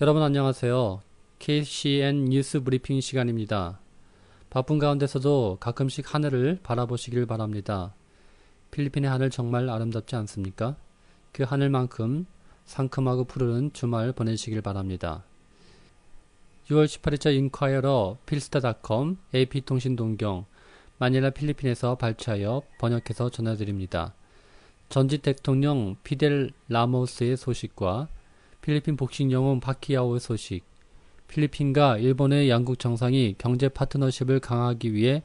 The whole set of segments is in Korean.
여러분 안녕하세요. KCN 뉴스 브리핑 시간입니다. 바쁜 가운데서도 가끔씩 하늘을 바라보시길 바랍니다. 필리핀의 하늘 정말 아름답지 않습니까? 그 하늘만큼 상큼하고 푸르른 주말 보내시길 바랍니다. 6월 18일자 인콰이어러, 필스타.com, AP통신 동경, 마닐라 필리핀에서 발췌하여 번역해서 전해드립니다. 전직 대통령 피델 라모스의 소식과 필리핀 복싱 영웅 파키아오의 소식, 필리핀과 일본의 양국 정상이 경제 파트너십을 강화하기 위해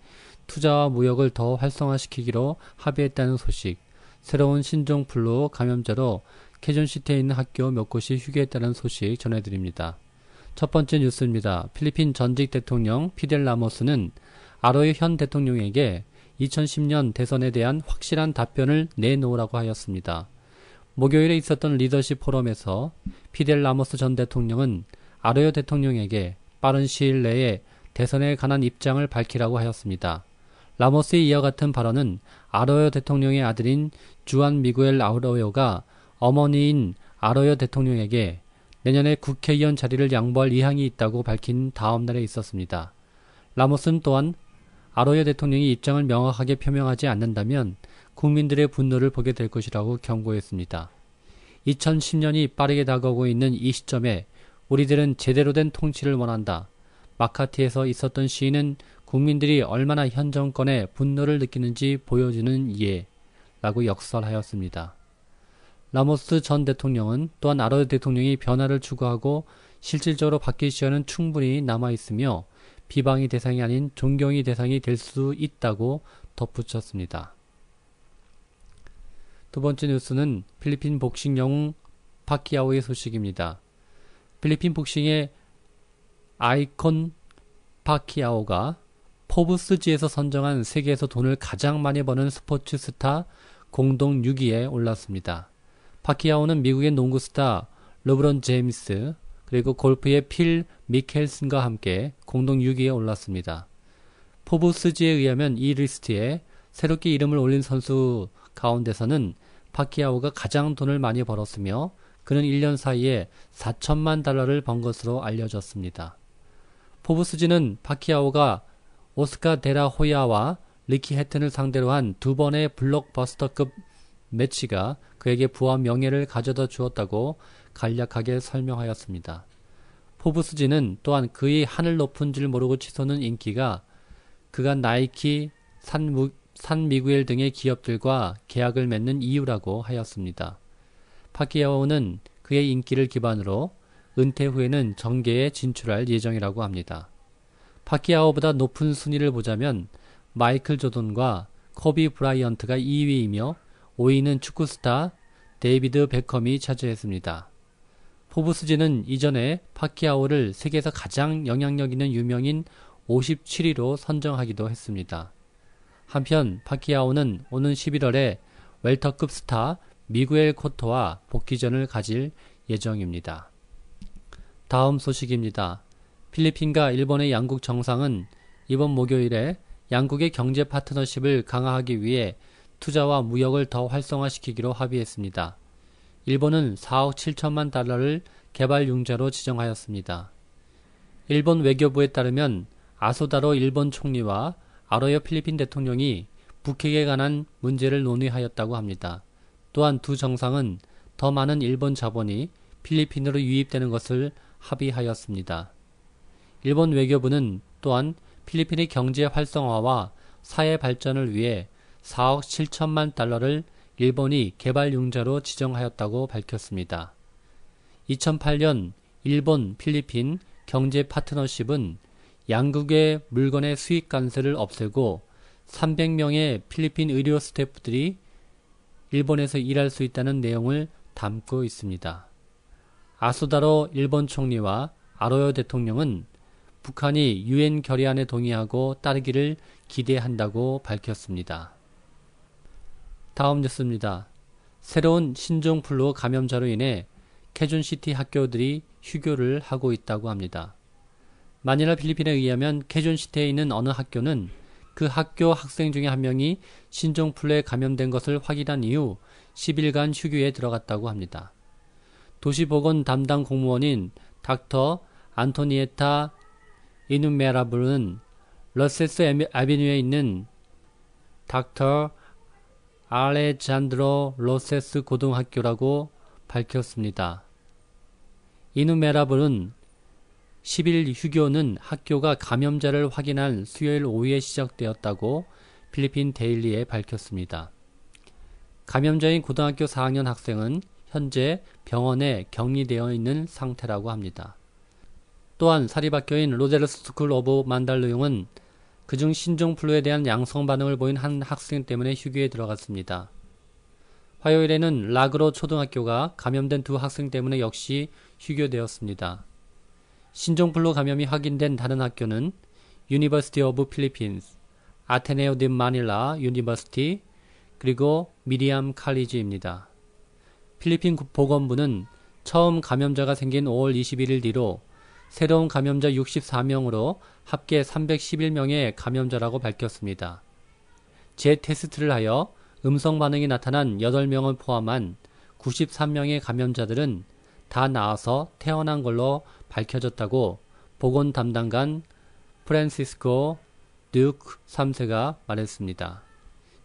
투자와 무역을 더 활성화시키기로 합의했다는 소식, 새로운 신종 플루 감염자로 케존시티에 있는 학교 몇 곳이 휴교했다는 소식 전해드립니다. 첫 번째 뉴스입니다. 필리핀 전직 대통령 피델 라모스는 아로이 현 대통령에게 2010년 대선에 대한 확실한 답변을 내놓으라고 하였습니다. 목요일에 있었던 리더십 포럼에서 피델 라모스 전 대통령은 아로요 대통령에게 빠른 시일 내에 대선에 관한 입장을 밝히라고 하였습니다. 라모스의 이와 같은 발언은 아로요 대통령의 아들인 주안 미구엘 아로요가 어머니인 아로요 대통령에게 내년에 국회의원 자리를 양보할 의향이 있다고 밝힌 다음 날에 있었습니다. 라모스는 또한 아로요 대통령이 입장을 명확하게 표명하지 않는다면 국민들의 분노를 보게 될 것이라고 경고했습니다. 2010년이 빠르게 다가오고 있는 이 시점에 우리들은 제대로 된 통치를 원한다. 마카티에서 있었던 시위는 국민들이 얼마나 현 정권에 분노를 느끼는지 보여주는 예라고 역설하였습니다. 라모스 전 대통령은 또한 아로요 대통령이 변화를 추구하고 실질적으로 바뀔 시간은 충분히 남아있으며 비방의 대상이 아닌 존경의 대상이 될 수 있다고 덧붙였습니다. 두 번째 뉴스는 필리핀 복싱 영웅 파키아오의 소식입니다. 필리핀 복싱의 아이콘 파키아오가 포브스지에서 선정한 세계에서 돈을 가장 많이 버는 스포츠 스타 공동 6위에 올랐습니다. 파키아오는 미국의 농구 스타 르브론 제임스 그리고 골프의 필 미켈슨과 함께 공동 6위에 올랐습니다. 포브스지에 의하면 이 리스트에 새롭게 이름을 올린 선수 가운데서는 파키아오가 가장 돈을 많이 벌었으며 그는 1년 사이에 4천만 달러를 번 것으로 알려졌습니다. 포브스지는 파키아오가 오스카 데라 호야와 리키 해튼을 상대로 한 두 번의 블록버스터급 매치가 그에게 부와 명예를 가져다 주었다고 간략하게 설명하였습니다. 포브스지는 또한 그의 하늘 높은 줄 모르고 치솟는 인기가 그가 나이키, 산 미구엘 등의 기업들과 계약을 맺는 이유라고 하였습니다. 파키아오는 그의 인기를 기반으로 은퇴 후에는 정계에 진출할 예정이라고 합니다. 파키아오보다 높은 순위를 보자면 마이클 조던과 코비 브라이언트가 2위이며 5위는 축구 스타 데이비드 베컴이 차지했습니다. 포브스지는 이전에 파키아오를 세계에서 가장 영향력 있는 유명인 57위로 선정하기도 했습니다. 한편 파키아오는 오는 11월에 웰터급 스타 미구엘 코토와 복귀전을 가질 예정입니다. 다음 소식입니다. 필리핀과 일본의 양국 정상은 이번 목요일에 양국의 경제 파트너십을 강화하기 위해 투자와 무역을 더 활성화시키기로 합의했습니다. 일본은 4억 7천만 달러를 개발 융자로 지정하였습니다. 일본 외교부에 따르면 아소다로 일본 총리와 아로요 필리핀 대통령이 북핵에 관한 문제를 논의하였다고 합니다. 또한 두 정상은 더 많은 일본 자본이 필리핀으로 유입되는 것을 합의하였습니다. 일본 외교부는 또한 필리핀의 경제 활성화와 사회 발전을 위해 4억 7천만 달러를 일본이 개발 융자로 지정하였다고 밝혔습니다. 2008년 일본 필리핀 경제 파트너십은 양국의 물건의 수입 관세를 없애고 300명의 필리핀 의료 스태프들이 일본에서 일할 수 있다는 내용을 담고 있습니다. 아소다로 일본 총리와 아로요 대통령은 북한이 유엔 결의안에 동의하고 따르기를 기대한다고 밝혔습니다. 다음 뉴스입니다. 새로운 신종 플루 감염자로 인해 케존시티 학교들이 휴교를 하고 있다고 합니다. 마닐라 필리핀에 의하면 케존시티에 있는 어느 학교는 그 학교 학생 중에 한 명이 신종플루에 감염된 것을 확인한 이후 10일간 휴교에 들어갔다고 합니다. 도시보건 담당 공무원인 닥터 안토니에타 이누메라블은 러세스 아비뉴에 있는 닥터 알레잔드로 로세스 고등학교라고 밝혔습니다. 이누메라블은 10일 휴교는 학교가 감염자를 확인한 수요일 오후에 시작되었다고 필리핀 데일리에 밝혔습니다. 감염자인 고등학교 4학년 학생은 현재 병원에 격리되어 있는 상태라고 합니다. 또한 사립학교인 로제르스 스쿨 오브 만달루용은 그중 신종플루에 대한 양성 반응을 보인 한 학생 때문에 휴교에 들어갔습니다. 화요일에는 라그로 초등학교가 감염된 두 학생 때문에 역시 휴교되었습니다. 신종플루 감염이 확인된 다른 학교는 유니버시티 오브 필리핀스, 아테네오 디 마닐라 유니버시티, 그리고 미리암 칼리지입니다. 필리핀 보건부는 처음 감염자가 생긴 5월 21일 뒤로 새로운 감염자 64명으로 합계 311명의 감염자라고 밝혔습니다. 재테스트를 하여 음성 반응이 나타난 8명을 포함한 93명의 감염자들은 다 나아서 태어난 걸로 밝혀졌다고 보건 담당관 프란시스코 듀크 3세가 말했습니다.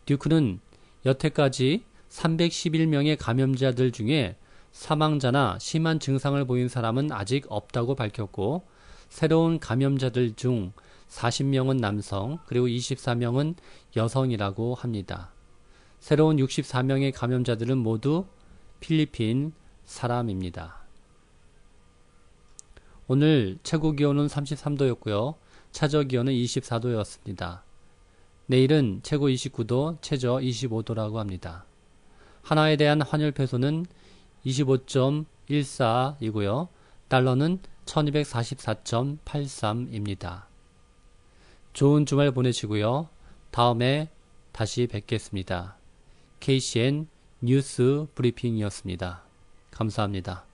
듀크는 여태까지 311명의 감염자들 중에 사망자나 심한 증상을 보인 사람은 아직 없다고 밝혔고, 새로운 감염자들 중 40명은 남성, 그리고 24명은 여성이라고 합니다. 새로운 64명의 감염자들은 모두 필리핀 사람입니다. 오늘 최고 기온은 33도였고요. 최저 기온은 24도였습니다. 내일은 최고 29도, 최저 25도라고 합니다. 하나에 대한 환율 peso는 25.14이고요. 달러는 1244.83입니다. 좋은 주말 보내시고요. 다음에 다시 뵙겠습니다. KCN 뉴스 브리핑이었습니다. 감사합니다.